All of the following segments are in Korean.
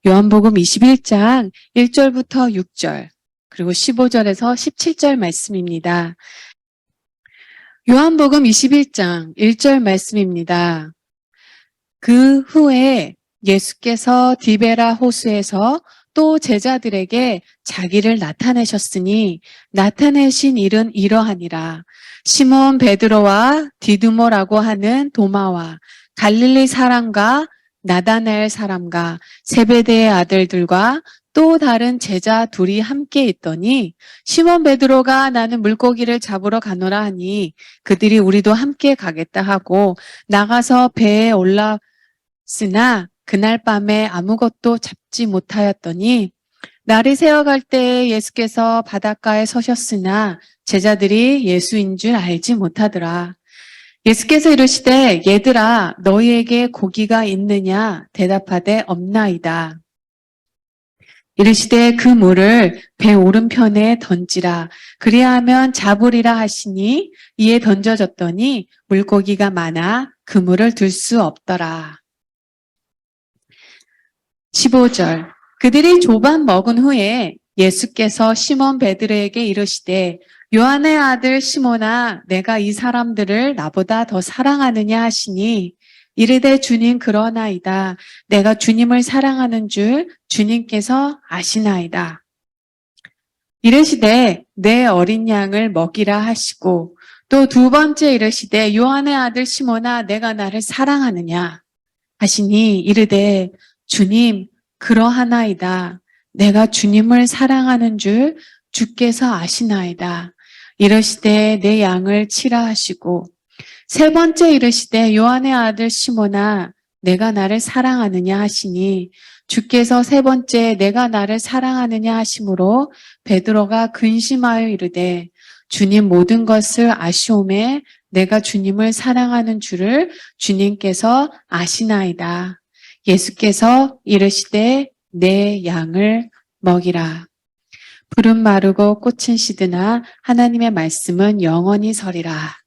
요한복음 21장 1절부터 6절, 그리고 15절에서 17절 말씀입니다. 요한복음 21장 1절 말씀입니다. 그 후에 예수께서 디베라 호수에서 또 제자들에게 자기를 나타내셨으니 나타내신 일은 이러하니라. 시몬 베드로와 디두모라고 하는 도마와 갈릴리 사람과 나다나엘 사람과 세베대의 아들들과 또 다른 제자 둘이 함께 있더니 시몬 베드로가 나는 물고기를 잡으러 가노라 하니 그들이 우리도 함께 가겠다 하고 나가서 배에 올랐으나 그날 밤에 아무것도 잡지 못하였더니 날이 새어갈 때에 예수께서 바닷가에 서셨으나 제자들이 예수인 줄 알지 못하더라. 예수께서 이르시되 얘들아 너희에게 고기가 있느냐 대답하되 없나이다. 이르시되 그 물을 배 오른편에 던지라. 그리하면 잡으리라 하시니 이에 던져졌더니 물고기가 많아 그물을 들 수 없더라. 15절. 그들이 조반 먹은 후에 예수께서 시몬 베드로에게 이르시되 요한의 아들 시몬아 내가 이 사람들을 나보다 더 사랑하느냐 하시니 이르되 주님 그러나이다. 내가 주님을 사랑하는 줄 주님께서 아시나이다. 이르시되 내 어린 양을 먹이라 하시고 또 두 번째 이르시되 요한의 아들 시몬아 내가 나를 사랑하느냐 하시니 이르되 주님 그러하나이다. 내가 주님을 사랑하는 줄 주께서 아시나이다. 이르시되 내 양을 치라 하시고 세 번째 이르시되 요한의 아들 시몬아 내가 나를 사랑하느냐 하시니 주께서 세 번째 내가 나를 사랑하느냐 하심으로 베드로가 근심하여 이르되 주님 모든 것을 아시오매 내가 주님을 사랑하는 줄을 주님께서 아시나이다. 예수께서 이르시되 내 양을 먹이라. 풀은 마르고 꽃은 시드나 하나님의 말씀은 영원히 서리라.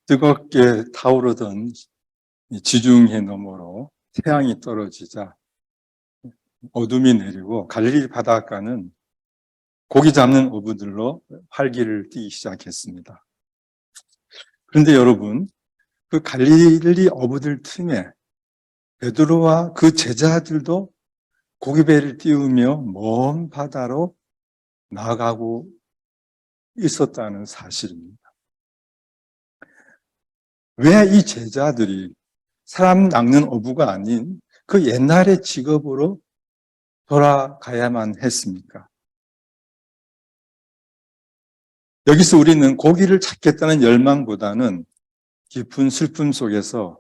뜨겁게 타오르던 지중해 너머로 태양이 떨어지자 어둠이 내리고 갈릴리 바닷가는 고기 잡는 어부들로 활기를 띠기 시작했습니다. 그런데 여러분, 그 갈릴리 어부들 틈에 베드로와 그 제자들도 고기배를 띄우며 먼 바다로 나가고 있었다는 사실입니다. 왜 이 제자들이 사람 낚는 어부가 아닌 그 옛날의 직업으로 돌아가야만 했습니까? 여기서 우리는 고기를 찾겠다는 열망보다는 깊은 슬픔 속에서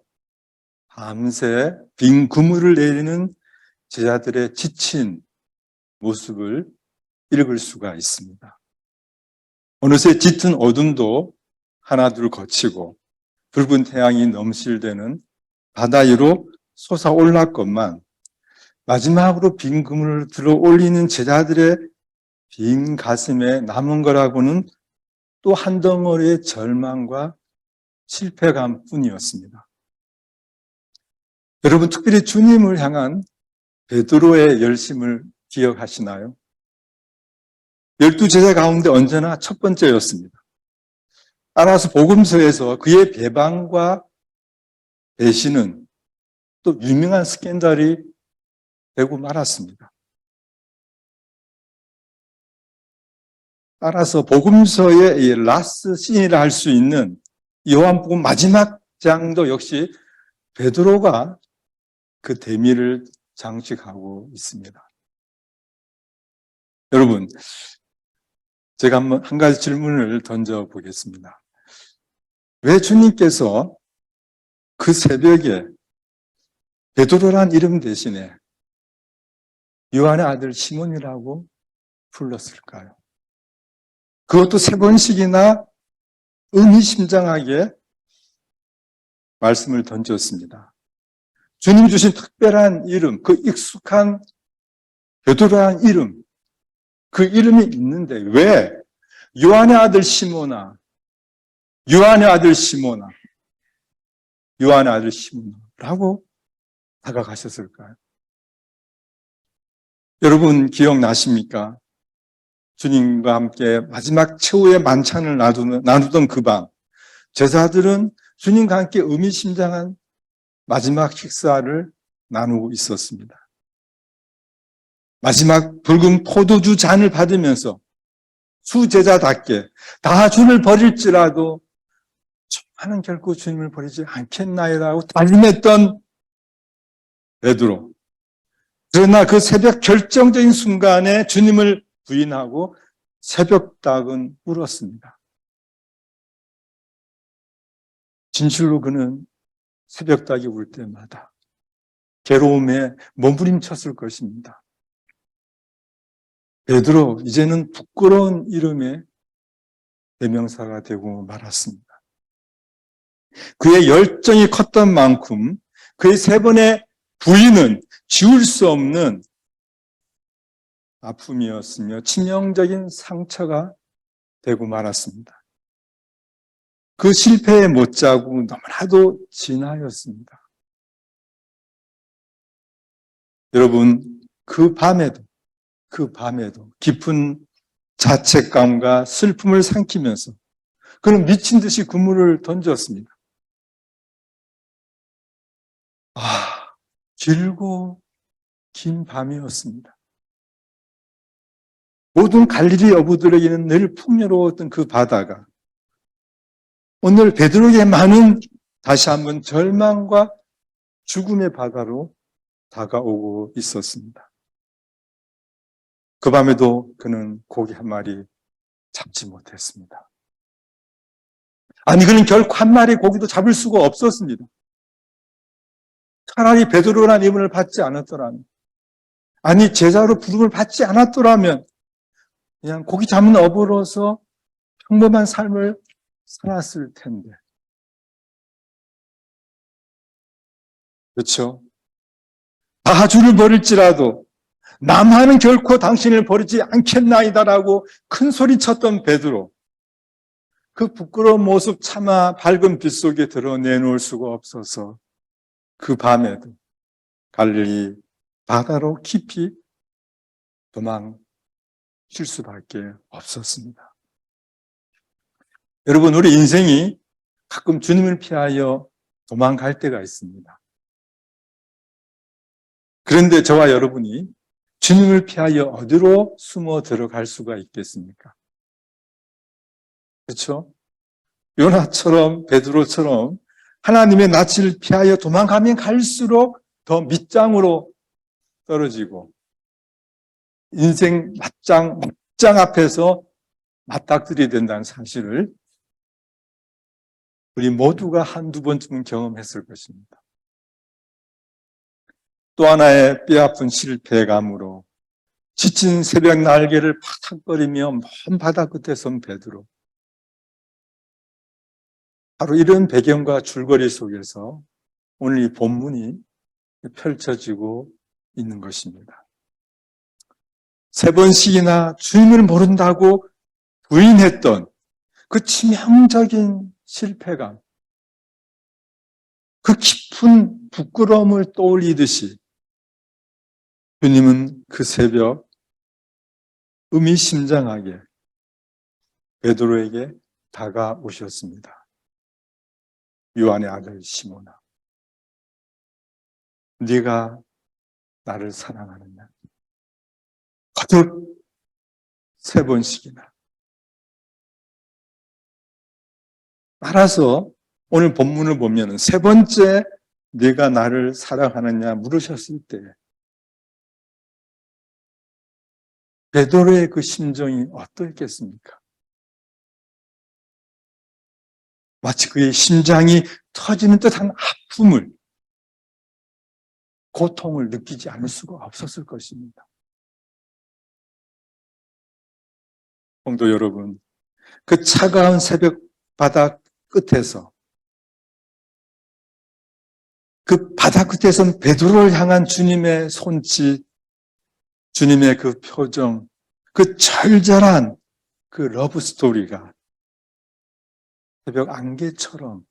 밤새 빈 그물을 내리는 제자들의 지친 모습을 읽을 수가 있습니다. 어느새 짙은 어둠도 하나둘 거치고 붉은 태양이 넘실대는 바다 위로 솟아올랐건만 마지막으로 빈 그물을 들어 올리는 제자들의 빈 가슴에 남은 거라고는 또 한 덩어리의 절망과 실패감 뿐이었습니다. 여러분, 특별히 주님을 향한 베드로의 열심을 기억하시나요? 12제자 가운데 언제나 첫 번째였습니다. 따라서 복음서에서 그의 배반과 배신은 또 유명한 스캔들이 되고 말았습니다. 따라서 복음서의 이 라스트 씬이라 할 수 있는 요한복음 마지막 장도 역시 베드로가 그 대미를 장식하고 있습니다. 여러분, 제가 한 가지 질문을 던져보겠습니다. 왜 주님께서 그 새벽에 베드로란 이름 대신에 요한의 아들 시몬이라고 불렀을까요? 그것도 세 번씩이나 의미심장하게 말씀을 던졌습니다. 주님 주신 특별한 이름, 그 익숙한 베드로라는 이름, 그 이름이 있는데 왜 요한의 아들 시몬아, 요한의 아들 시몬아, 요한의 아들 시몬아라고 다가가셨을까요? 여러분 기억나십니까? 주님과 함께 마지막 최후의 만찬을 나누던 그 밤, 제자들은 주님과 함께 의미심장한 마지막 식사를 나누고 있었습니다. 마지막 붉은 포도주 잔을 받으면서 수제자답게 다 주를 버릴지라도 나는 결코 주님을 버리지 않겠나이라고 다짐했던 베드로. 그러나 그 새벽 결정적인 순간에 주님을 부인하고 새벽닭은 울었습니다. 진실로 그는 새벽닭이 울 때마다 괴로움에 몸부림쳤을 것입니다. 베드로, 이제는 부끄러운 이름의 대명사가 되고 말았습니다. 그의 열정이 컸던 만큼 그의 세 번의 부인은 지울 수 없는 아픔이었으며 치명적인 상처가 되고 말았습니다. 그 실패의 못자국 너무나도 진하였습니다. 여러분, 그 밤에도 깊은 자책감과 슬픔을 삼키면서 그는 미친 듯이 그물을 던졌습니다. 길고 긴 밤이었습니다. 모든 갈릴리 어부들에게는 늘 풍요로웠던 그 바다가 오늘 베드로에게만은 다시 한번 절망과 죽음의 바다로 다가오고 있었습니다. 그 밤에도 그는 고기 한 마리 잡지 못했습니다. 아니, 그는 결코 한 마리 고기도 잡을 수가 없었습니다. 차라리 베드로라는 이름을 받지 않았더라면, 아니 제자로 부름을 받지 않았더라면 그냥 고기 잡는 어부로서 평범한 삶을 살았을 텐데. 그렇죠? 다 주를 버릴지라도 남한은 결코 당신을 버리지 않겠나이다라고 큰 소리 쳤던 베드로. 그 부끄러운 모습 차마 밝은 빛 속에 드러내놓을 수가 없어서 그 밤에도 갈릴리 바다로 깊이 도망칠 수밖에 없었습니다. 여러분, 우리 인생이 가끔 주님을 피하여 도망갈 때가 있습니다. 그런데 저와 여러분이 주님을 피하여 어디로 숨어 들어갈 수가 있겠습니까? 그렇죠? 요나처럼 베드로처럼 하나님의 낯을 피하여 도망가면 갈수록 더 밑장으로 떨어지고 인생 맞짱 앞에서 맞닥뜨리게 된다는 사실을 우리 모두가 한두 번쯤은 경험했을 것입니다. 또 하나의 뼈아픈 실패감으로 지친 새벽 날개를 파닥거리며 먼 바다 끝에 선 베드로. 바로 이런 배경과 줄거리 속에서 오늘 이 본문이 펼쳐지고 있는 것입니다. 세 번씩이나 주님을 모른다고 부인했던 그 치명적인 실패감, 그 깊은 부끄러움을 떠올리듯이 주님은 그 새벽 의미심장하게 베드로에게 다가오셨습니다. 요한의 아들 시몬아, 네가 나를 사랑하느냐? 거듭 세 번씩이나. 따라서 오늘 본문을 보면 세 번째 네가 나를 사랑하느냐 물으셨을 때 베드로의 그 심정이 어떠했겠습니까? 마치 그의 심장이 터지는 듯한 아픔을, 고통을 느끼지 않을 수가 없었을 것입니다. 성도 여러분, 그 차가운 새벽 바다 끝에서, 그 바다 끝에서는 베드로를 향한 주님의 손짓, 주님의 그 표정, 그 절절한 그 러브 스토리가 새벽 안개처럼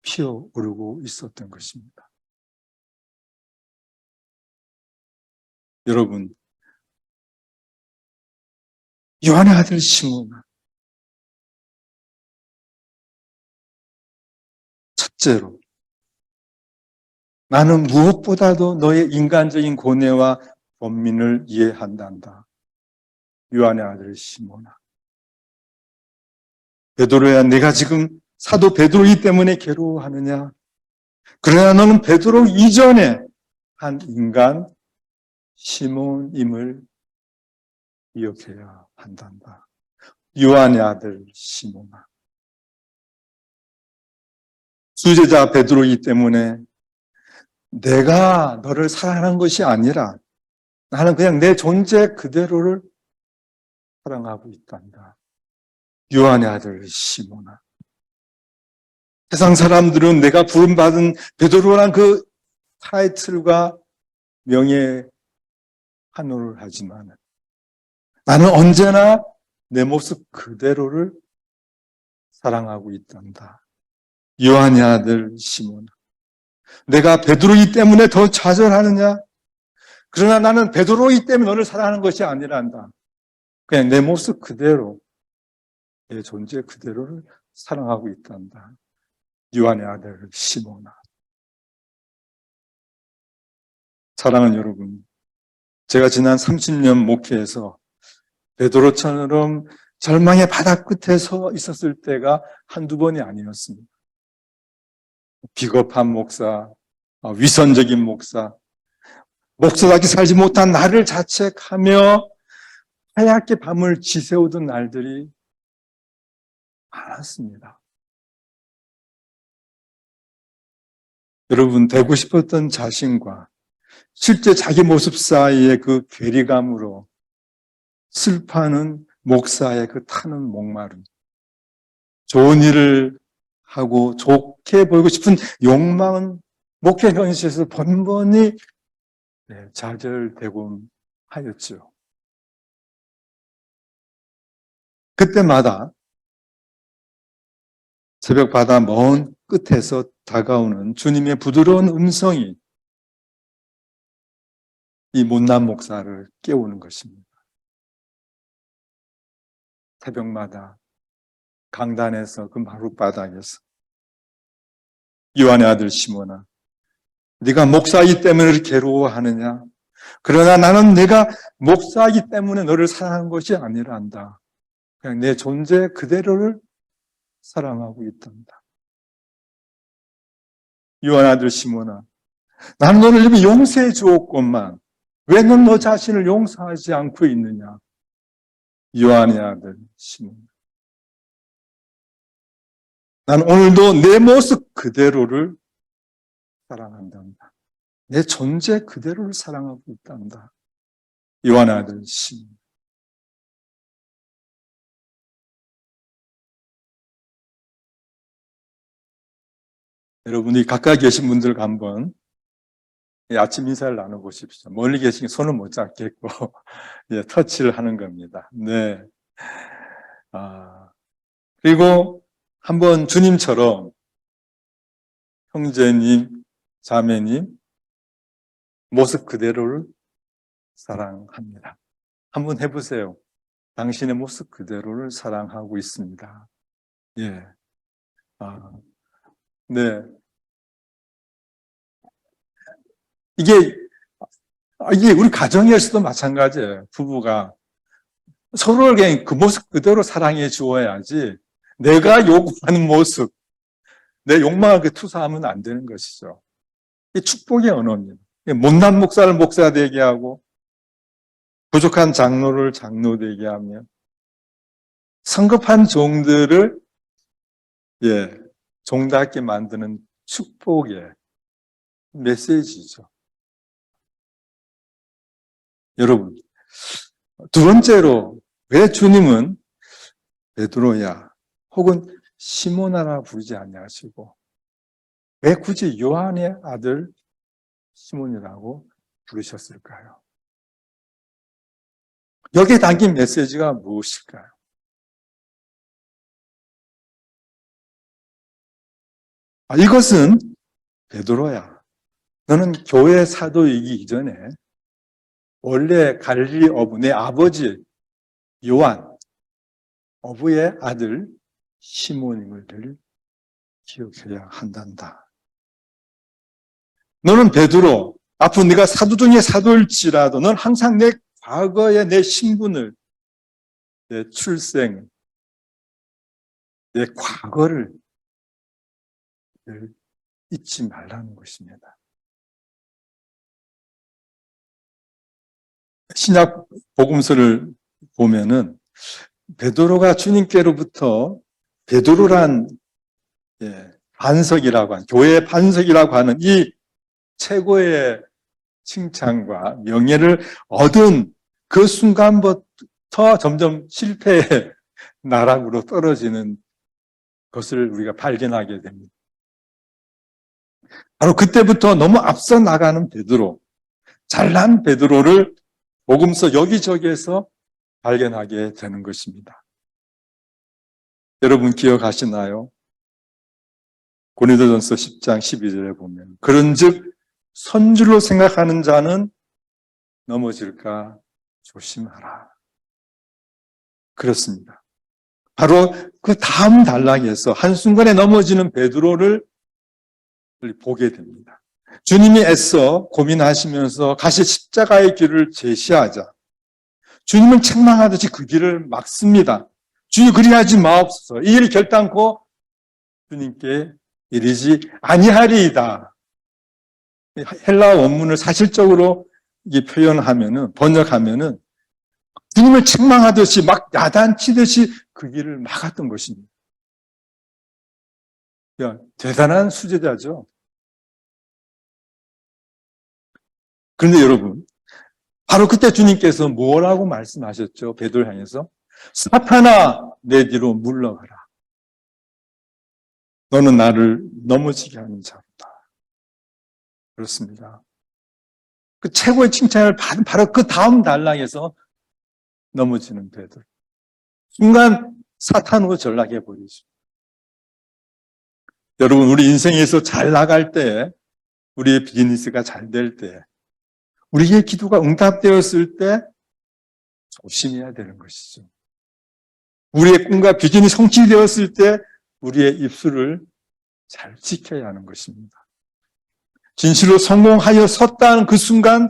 피어오르고 있었던 것입니다. 여러분, 요한의 아들 시몬아, 첫째로 나는 무엇보다도 너의 인간적인 고뇌와 번민을 이해한단다. 요한의 아들 시몬아, 베드로야, 내가 지금 사도 베드로이기 때문에 괴로워하느냐? 그러나 너는 베드로 이전에 한 인간 시몬임을 기억해야 한단다. 요한의 아들 시몬아, 수제자 베드로이기 때문에 내가 너를 사랑하는 것이 아니라 나는 그냥 내 존재 그대로를 사랑하고 있단다. 요한의 아들 시몬아, 세상 사람들은 내가 부름받은 베드로라는 그 타이틀과 명예에 환호를 하지만 나는 언제나 내 모습 그대로를 사랑하고 있단다. 요한의 아들 시몬아, 내가 베드로이기 때문에 더 좌절하느냐? 그러나 나는 베드로이기 때문에 너를 사랑하는 것이 아니란다. 그냥 내 모습 그대로, 내 존재 그대로를 사랑하고 있단다. 요한의 아들 시몬아. 사랑하는 여러분, 제가 지난 30년 목회에서 베드로처럼 절망의 바닥 끝에 서 있었을 때가 한두 번이 아니었습니다. 비겁한 목사, 위선적인 목사, 목사답게 살지 못한 나를 자책하며 하얗게 밤을 지새우던 날들이 많았습니다. 여러분, 되고 싶었던 자신과 실제 자기 모습 사이의 그 괴리감으로 슬퍼하는 목사의 그 타는 목마름, 좋은 일을 하고 좋게 보이고 싶은 욕망은 목회 현실에서 번번이 좌절되곤 하였죠. 그때마다 새벽 바다 먼 끝에서 다가오는 주님의 부드러운 음성이 이 못난 목사를 깨우는 것입니다. 새벽마다 강단에서 그 마룻바닥에서 요한의 아들 시몬아, 네가 목사이기 때문에 그렇게 괴로워하느냐? 그러나 나는 내가 목사이기 때문에 너를 사랑하는 것이 아니란다. 그냥 내 존재 그대로를 사랑하고 있단다. 요한의 아들 시몬아, 나는 너를 이미 용서해 주었건만 왜 넌 너 자신을 용서하지 않고 있느냐? 요한의 아들 시몬아, 난 오늘도 내 모습 그대로를 사랑한단다. 내 존재 그대로를 사랑하고 있단다. 요한의 아들 시몬. 여러분이 가까이 계신 분들과 한번 아침 인사를 나눠보십시오. 멀리 계신 손은 못 잡겠고 예, 터치를 하는 겁니다. 네. 그리고 한번 주님처럼 형제님, 자매님 모습 그대로를 사랑합니다. 한번 해보세요. 당신의 모습 그대로를 사랑하고 있습니다. 예. 네. 이게 우리 가정에서도 마찬가지예요. 부부가 서로를 그냥 그 모습 그대로 사랑해 주어야지 내가 요구하는 모습, 내 욕망을 투사하면 안 되는 것이죠. 이 축복의 언어입니다. 못난 목사를 목사 되게 하고 부족한 장로를 장로 되게 하며 성급한 종들을 종답게 만드는 축복의 메시지죠. 여러분, 두 번째로 왜 주님은 베드로야 혹은 시몬아라 부르지 아니하시고 왜 굳이 요한의 아들 시몬이라고 부르셨을까요? 여기에 담긴 메시지가 무엇일까요? 이것은 베드로야, 너는 교회 사도이기 이전에 원래 갈릴리 어부, 내 아버지 요한 어부의 아들 시몬임을 기억해야 한단다. 너는 베드로, 앞으로 네가 사도 중에 사도일지라도 넌 항상 내 과거의 내 신분을, 내 출생, 내 과거를 잊지 말라는 것입니다. 신약 복음서를 보면은 베드로가 주님께로부터 베드로란 반석이라고 하는, 교회의 반석이라고 하는 이 최고의 칭찬과 명예를 얻은 그 순간부터 점점 실패의 나락으로 떨어지는 것을 우리가 발견하게 됩니다. 바로 그때부터 너무 앞서 나가는 베드로, 잘난 베드로를 복음서 여기저기에서 발견하게 되는 것입니다. 여러분 기억하시나요? 고린도전서 10장 12절에 보면 그런즉 선줄로 생각하는 자는 넘어질까 조심하라. 그렇습니다. 바로 그 다음 단락에서 한순간에 넘어지는 베드로를 보게 됩니다. 주님이 애써 고민하시면서 가시 십자가의 길을 제시하자 주님을 책망하듯이 그 길을 막습니다. 주님 그리하지 마옵소서. 이 일 결단코 주님께 이르지 아니하리이다. 헬라 원문을 사실적으로 표현하면은, 번역하면은 주님을 책망하듯이 막 야단치듯이 그 길을 막았던 것입니다. 대단한 수제자죠. 그런데 여러분, 바로 그때 주님께서 뭐라고 말씀하셨죠? 베드로를 향해서 사탄아 내 뒤로 물러가라. 너는 나를 넘어지게 하는 자로다. 그렇습니다. 그 최고의 칭찬을 받은 바로 그 다음 단락에서 넘어지는 베드로. 순간 사탄으로 전락해버리죠. 여러분, 우리 인생에서 잘 나갈 때, 우리의 비즈니스가 잘 될 때, 우리의 기도가 응답되었을 때 조심해야 되는 것이죠. 우리의 꿈과 비전이 성취되었을 때 우리의 입술을 잘 지켜야 하는 것입니다. 진실로 성공하여 섰다는 그 순간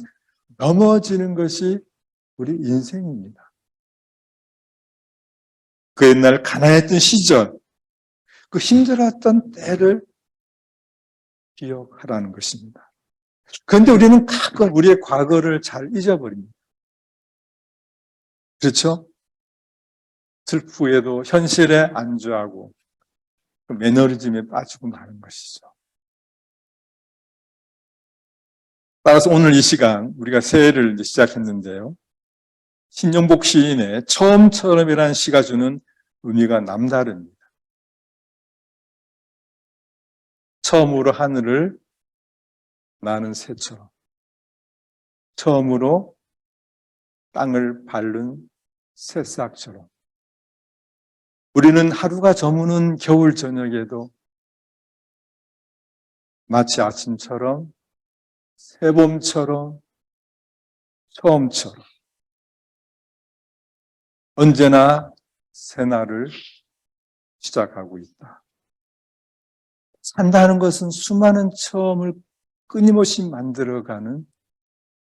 넘어지는 것이 우리 인생입니다. 그 옛날 가난했던 시절, 그 힘들었던 때를 기억하라는 것입니다. 그런데 우리는 가끔 우리의 과거를 잘 잊어버립니다. 그렇죠? 슬프게도 현실에 안주하고 매너리즘에 빠지고 마는 것이죠. 따라서 오늘 이 시간 우리가 새해를 이제 시작했는데요. 신영복 시인의 처음처럼이라는 시가 주는 의미가 남다릅니다. 처음으로 하늘을 나는 새처럼, 처음으로 땅을 밟는 새싹처럼, 우리는 하루가 저무는 겨울 저녁에도 마치 아침처럼, 새봄처럼, 처음처럼 언제나 새날을 시작하고 있다. 산다는 것은 수많은 처음을 끊임없이 만들어가는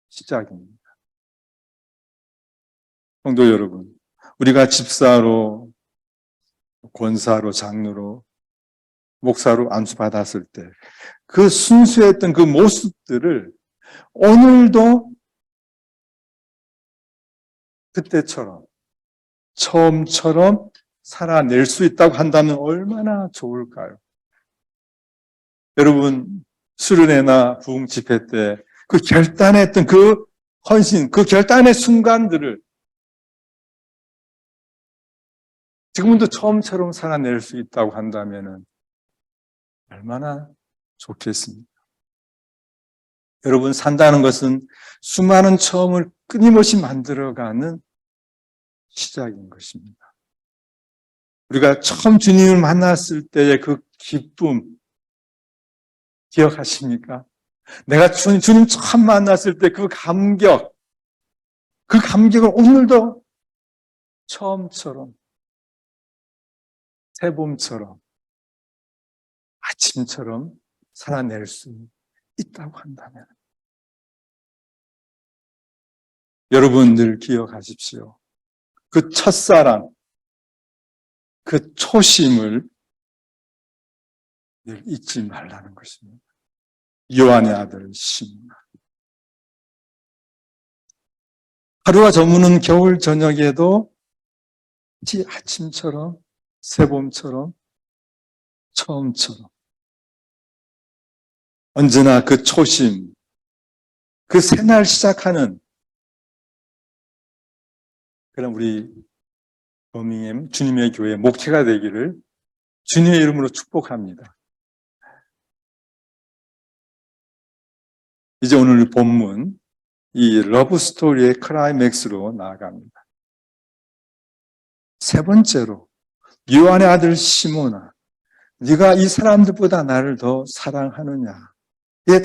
시작입니다. 성도 여러분, 우리가 집사로, 권사로, 장로로, 목사로 안수받았을 때 그 순수했던 그 모습들을 오늘도 그때처럼, 처음처럼 살아낼 수 있다고 한다면 얼마나 좋을까요? 여러분, 수련회나 부흥 집회 때 그 결단했던 그 헌신, 그 결단의 순간들을 지금도 처음처럼 살아낼 수 있다고 한다면 얼마나 좋겠습니까? 여러분, 산다는 것은 수많은 처음을 끊임없이 만들어가는 시작인 것입니다. 우리가 처음 주님을 만났을 때의 그 기쁨 기억하십니까? 내가 주님 처음 만났을 때 그 감격, 그 감격을 오늘도 처음처럼, 새봄처럼, 아침처럼 살아낼 수 있다고 한다면 여러분들 기억하십시오. 그 첫사랑, 그 초심을 늘 잊지 말라는 것입니다. 요한의 아들 시몬. 하루가 저무는 겨울 저녁에도 아침처럼, 새봄처럼, 처음처럼 언제나 그 초심, 그 새날 시작하는 그런 우리 버밍햄 주님의 교회 목회가 되기를 주님의 이름으로 축복합니다. 이제 오늘 본문 이 러브 스토리의 클라이맥스로 나아갑니다. 세 번째로 요한의 아들 시몬아, 네가 이 사람들보다 나를 더 사랑하느냐에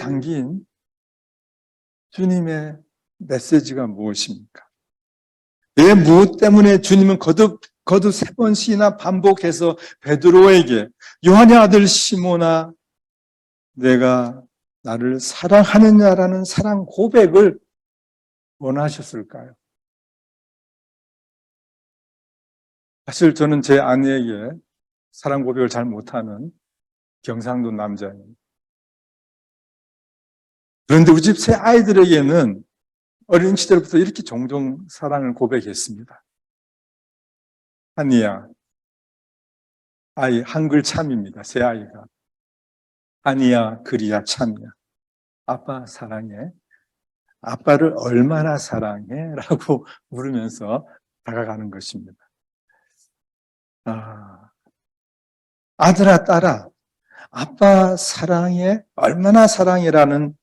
담긴 주님의 메시지가 무엇입니까? 왜 무엇 때문에 주님은 거듭 세 번씩이나 반복해서 베드로에게 요한의 아들 시몬아, 내가 나를 사랑하느냐라는 사랑 고백을 원하셨을까요? 사실 저는 제 아내에게 사랑 고백을 잘 못하는 경상도 남자입니다. 그런데 우리 집 새 아이들에게는 어린 시절부터 이렇게 종종 사랑을 고백했습니다. 한이야, 아이 한글 참입니다. 새 아이가. 한이야, 글이야, 참이야. 아빠 사랑해. 아빠를 얼마나 사랑해? 라고 물으면서 다가가는 것입니다. 아들아, 딸아, 아빠 사랑해? 얼마나 사랑해라는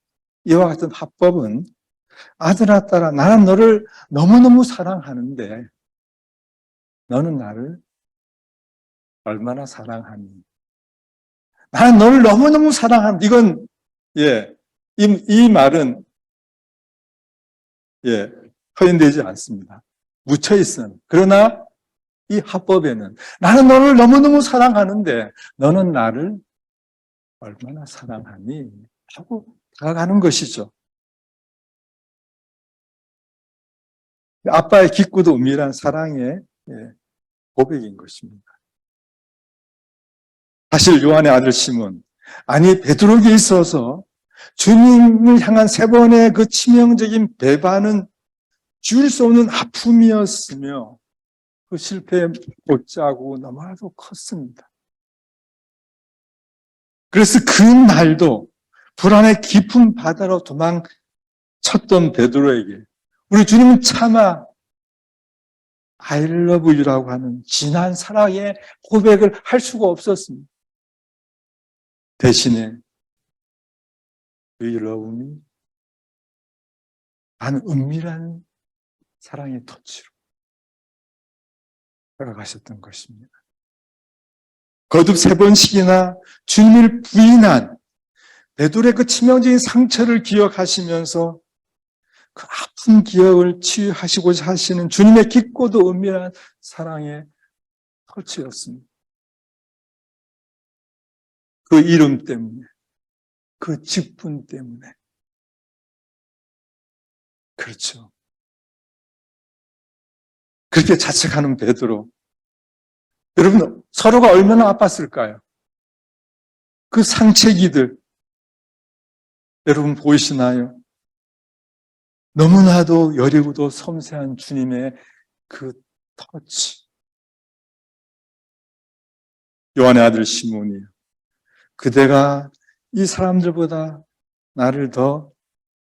이와 같은 화법은 아들아, 딸아, 나는 너를 너무너무 사랑하는데 너는 나를 얼마나 사랑하니? 나는 너를 너무너무 사랑하는데 이건, 이 말은, 허용되지 않습니다. 묻혀 있은. 그러나 이 화법에는 나는 너를 너무너무 사랑하는데 너는 나를 얼마나 사랑하니? 하고 다가가는 것이죠. 아빠의 깊고도 은밀한 사랑의 고백인 것입니다. 사실 요한의 아들 시몬, 아니 베드로에게 있어서 주님을 향한 세 번의 그 치명적인 배반은 지울 수 없는 아픔이었으며 그 실패의 못자고 너무나도 컸습니다. 그래서 그 날도 불안의 깊은 바다로 도망쳤던 베드로에게 우리 주님은 차마 I love you라고 하는 진한 사랑의 고백을 할 수가 없었습니다. 대신에 Do you love me? 하는 은밀한 사랑의 터치로 다가가셨던 것입니다. 거듭 세 번씩이나 주님을 부인한 베드로의 그 치명적인 상처를 기억하시면서 그 아픈 기억을 치유하시고자 하시는 주님의 깊고도 은밀한 사랑의 터치였습니다. 그 이름 때문에, 그 직분 때문에. 그렇죠. 그렇게 자책하는 베드로. 여러분, 서로가 얼마나 아팠을까요? 그 상체기들. 여러분 보이시나요? 너무나도 여리고도 섬세한 주님의 그 터치. 요한의 아들 시몬이요. 그대가 이 사람들보다 나를 더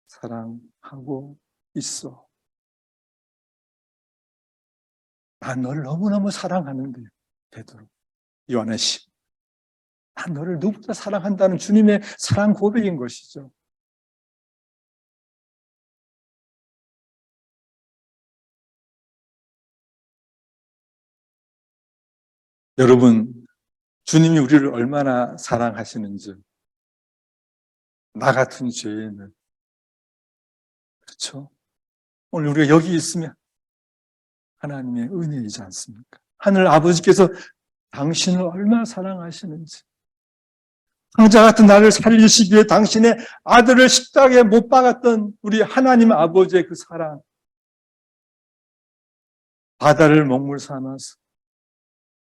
사랑하고 있어. 난 너를 너무너무 사랑하는데, 베드로. 요한의 시몬. 난 너를 누구보다 사랑한다는 주님의 사랑 고백인 것이죠. 여러분, 주님이 우리를 얼마나 사랑하시는지, 나 같은 죄인을, 그렇죠? 오늘 우리가 여기 있으면 하나님의 은혜이지 않습니까? 하늘 아버지께서 당신을 얼마나 사랑하시는지, 황자 같은 나를 살리시기 위해 당신의 아들을 십자가에 못 박았던 우리 하나님 아버지의 그 사랑, 바다를 먹물 삼아서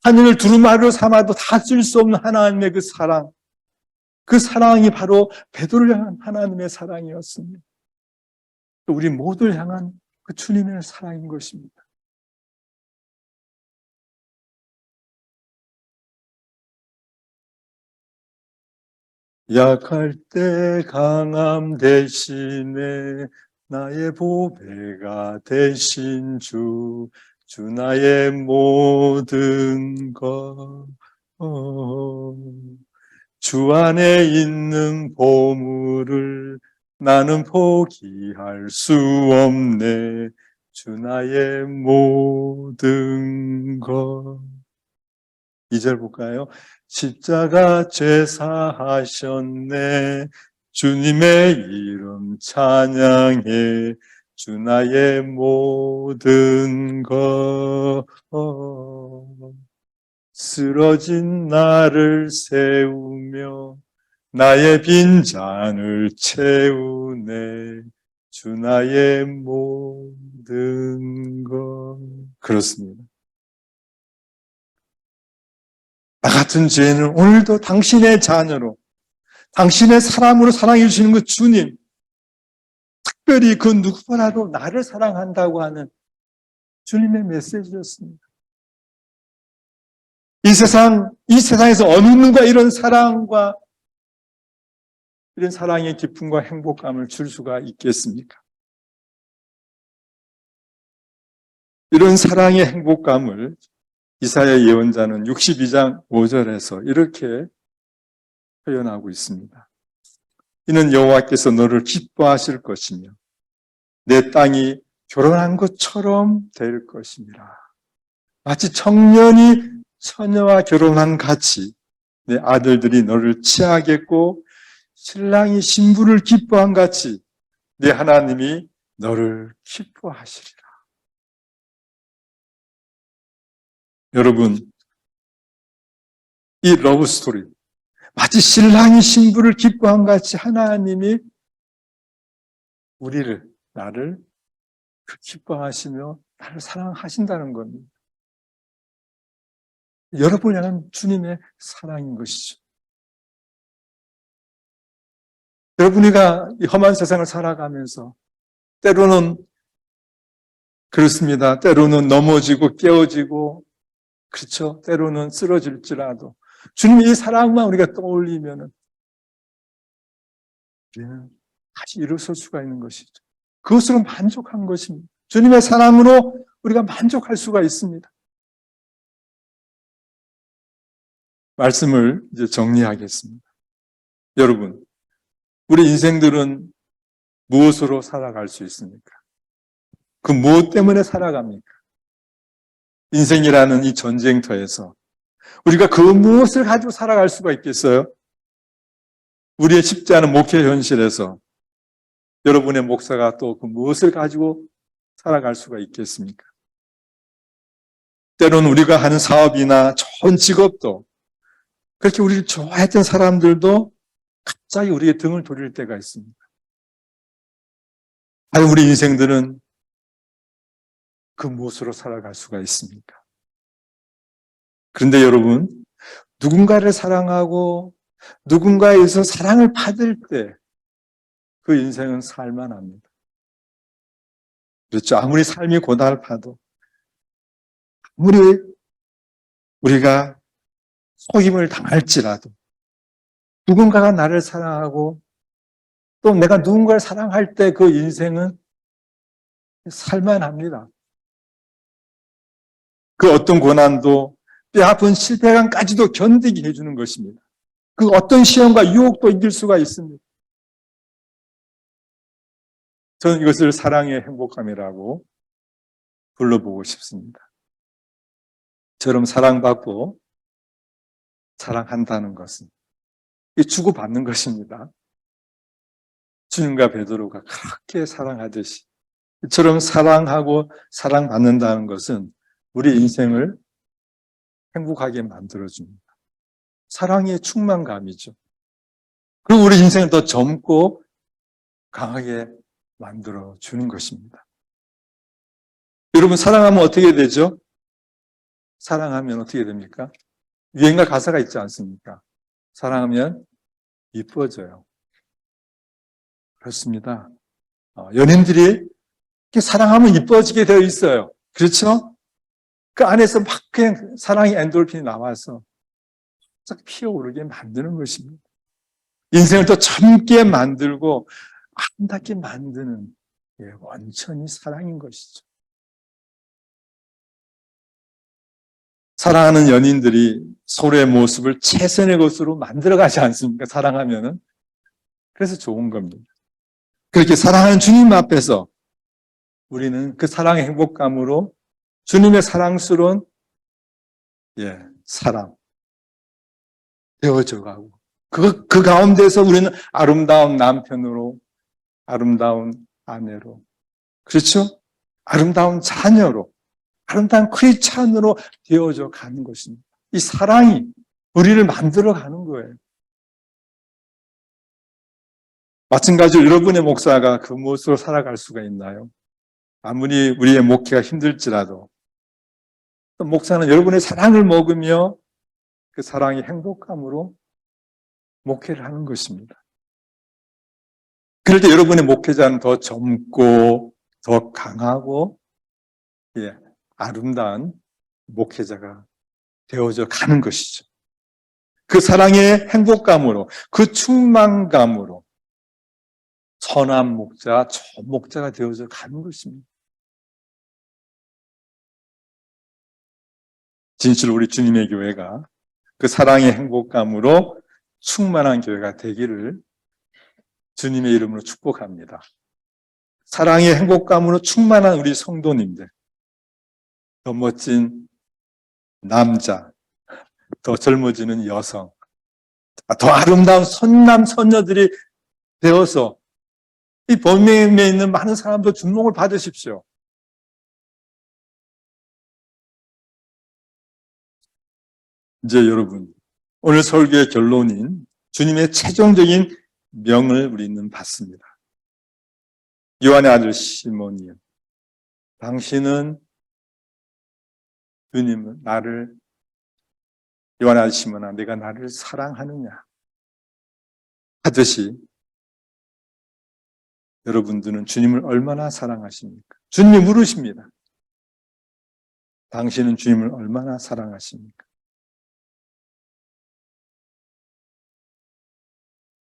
하늘을 두루마리로 삼아도 다 쓸 수 없는 하나님의 그 사랑, 그 사랑이 바로 베드로를 향한 하나님의 사랑이었습니다. 우리 모두를 향한 그 주님의 사랑인 것입니다. 약할 때 강함 대신에 나의 보배가 되신 주 나의 모든 것. 주 안에 있는 보물을 나는 포기할 수 없네. 주 나의 모든 것. 2절 볼까요? 십자가 죄 사하셨네. 주님의 이름 찬양해. 주 나의 모든 것. 쓰러진 나를 세우며 나의 빈잔을 채우네. 주 나의 모든 것. 그렇습니다. 나 같은 죄인을 오늘도 당신의 자녀로, 당신의 사람으로 사랑해 주시는 그 주님, 특별히 그 누구보다도 나를 사랑한다고 하는 주님의 메시지였습니다. 이 세상에서 어느 누가 이런 사랑과 이런 사랑의 기쁨과 행복감을 줄 수가 있겠습니까? 이런 사랑의 행복감을 이사야 예언자는 62장 5절에서 이렇게 표현하고 있습니다. 이는 여호와께서 너를 기뻐하실 것이며 내 땅이 결혼한 것처럼 될 것이니라. 마치 청년이 처녀와 결혼한 같이 내 아들들이 너를 취하겠고 신랑이 신부를 기뻐한 같이 내 하나님이 너를 기뻐하시리라. 여러분, 이 러브 스토리, 마치 신랑이 신부를 기뻐한 같이 하나님이 나를 기뻐하시며 나를 사랑하신다는 겁니다. 여러분을 향한 주님의 사랑인 것이죠. 여러분이가 이 험한 세상을 살아가면서 때로는 그렇습니다. 때로는 넘어지고 깨어지고 그렇죠. 때로는 쓰러질지라도 주님의 이 사랑만 우리가 떠올리면은 우리는 다시 일어설 수가 있는 것이죠. 그것으로 만족한 것입니다. 주님의 사랑으로 우리가 만족할 수가 있습니다. 말씀을 이제 정리하겠습니다. 여러분, 우리 인생들은 무엇으로 살아갈 수 있습니까? 그 무엇 때문에 살아갑니까? 인생이라는 이 전쟁터에서 우리가 그 무엇을 가지고 살아갈 수가 있겠어요? 우리의 쉽지 않은 목회 현실에서 여러분의 목사가 또 그 무엇을 가지고 살아갈 수가 있겠습니까? 때로는 우리가 하는 사업이나 좋은 직업도 그렇게 우리를 좋아했던 사람들도 갑자기 우리의 등을 돌릴 때가 있습니다. 과연 우리 인생들은 그 무엇으로 살아갈 수가 있습니까? 그런데 여러분, 누군가를 사랑하고 누군가에 의해서 사랑을 받을 때 그 인생은 살만합니다. 그렇죠. 아무리 삶이 고달파도 아무리 우리가 속임을 당할지라도 누군가가 나를 사랑하고 또 내가 누군가를 사랑할 때 그 인생은 살만합니다. 그 어떤 고난도 뼈아픈 실패감까지도 견디게 해주는 것입니다. 그 어떤 시험과 유혹도 이길 수가 있습니다. 저는 이것을 사랑의 행복감이라고 불러보고 싶습니다. 저럼 사랑받고 사랑한다는 것은 주고받는 것입니다. 주님과 베드로가 그렇게 사랑하듯이 이처럼 사랑하고 사랑받는다는 것은 우리 인생을 행복하게 만들어줍니다. 사랑의 충만감이죠. 그리고 우리 인생을 더 젊고 강하게 만들어주는 것입니다. 여러분, 사랑하면 어떻게 되죠? 사랑하면 어떻게 됩니까? 유행가 가사가 있지 않습니까? 사랑하면 이뻐져요. 그렇습니다. 연인들이 이렇게 사랑하면 이뻐지게 되어 있어요. 그렇죠? 그 안에서 막 그냥 사랑의 엔돌핀이 나와서 싹 피어오르게 만드는 것입니다. 인생을 더 젊게 만들고 아름답게 만드는 원천이 사랑인 것이죠. 사랑하는 연인들이 서로의 모습을 최선의 것으로 만들어가지 않습니까? 사랑하면은. 그래서 좋은 겁니다. 그렇게 사랑하는 주님 앞에서 우리는 그 사랑의 행복감으로 주님의 사랑스러운 사람 되어져 가고 그 가운데서 우리는 아름다운 남편으로, 아름다운 아내로, 그렇죠? 아름다운 자녀로, 아름다운 크리스찬으로 되어져 가는 것입니다. 이 사랑이 우리를 만들어 가는 거예요. 마찬가지로 여러분의 목사가 그 모습으로 살아갈 수가 있나요? 아무리 우리의 목회가 힘들지라도 목사는 여러분의 사랑을 먹으며 그 사랑의 행복감으로 목회를 하는 것입니다. 그럴 때 여러분의 목회자는 더 젊고 더 강하고 아름다운 목회자가 되어져 가는 것이죠. 그 사랑의 행복감으로, 그 충만감으로 선한 목자, 좋은 목자가 되어져 가는 것입니다. 진실 우리 주님의 교회가 그 사랑의 행복감으로 충만한 교회가 되기를 주님의 이름으로 축복합니다. 사랑의 행복감으로 충만한 우리 성도님들, 더 멋진 남자, 더 젊어지는 여성, 더 아름다운 선남, 선녀들이 되어서 이 범위에 있는 많은 사람들 주목을 받으십시오. 이제 여러분, 오늘 설교의 결론인 주님의 최종적인 명을 우리는 받습니다. 요한의 아들 시몬이요, 당신은 주님은 나를, 요한의 아들 시몬아, 내가 나를 사랑하느냐 하듯이 여러분들은 주님을 얼마나 사랑하십니까? 주님이 물으십니다. 당신은 주님을 얼마나 사랑하십니까?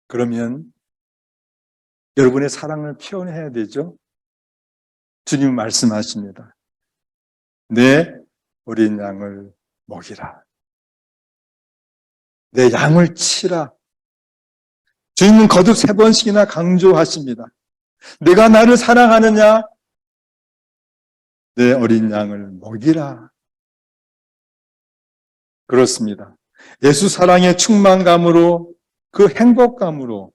그러면 여러분의 사랑을 표현해야 되죠. 주님 말씀하십니다. 내 어린 양을 먹이라. 내 양을 치라. 주님은 거듭 3번씩이나 강조하십니다. 내가 나를 사랑하느냐? 내 어린 양을 먹이라. 그렇습니다. 예수 사랑의 충만감으로, 그 행복감으로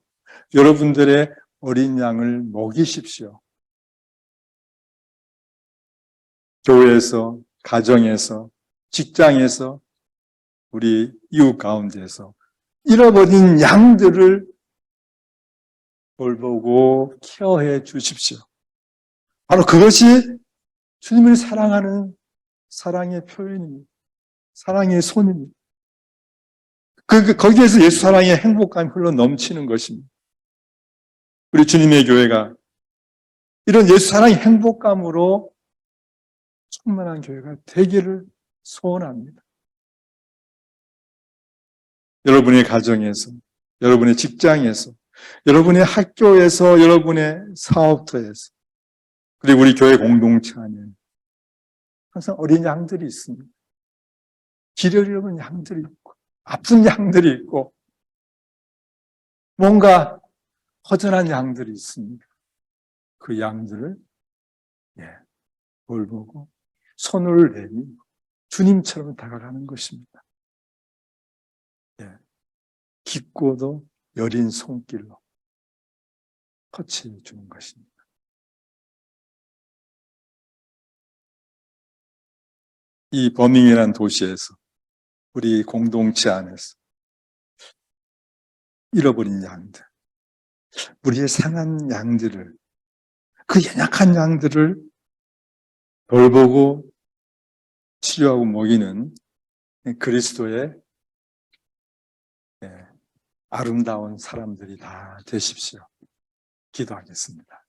여러분들의 어린 양을 먹이십시오. 교회에서, 가정에서, 직장에서, 우리 이웃 가운데서 잃어버린 양들을 돌보고 케어해 주십시오. 바로 그것이 주님을 사랑하는 사랑의 표현입니다. 사랑의 손입니다. 거기에서 예수 사랑의 행복감이 흘러 넘치는 것입니다. 우리 주님의 교회가 이런 예수 사랑의 행복감으로 충만한 교회가 되기를 소원합니다. 여러분의 가정에서, 여러분의 직장에서, 여러분의 학교에서, 여러분의 사업터에서, 그리고 우리 교회 공동체 안에 항상 어린 양들이 있습니다. 길을 잃어버린 양들이 있고, 아픈 양들이 있고, 뭔가 허전한 양들이 있습니다. 그 양들을 돌보고 손을 내밀고 주님처럼 다가가는 것입니다. 깊고도 여린 손길로 터치해 주는 것입니다. 이 버밍이라는 도시에서, 우리 공동체 안에서 잃어버린 양들, 우리의 상한 양들을, 그 연약한 양들을 돌보고 치료하고 먹이는 그리스도의 아름다운 사람들이 다 되십시오. 기도하겠습니다.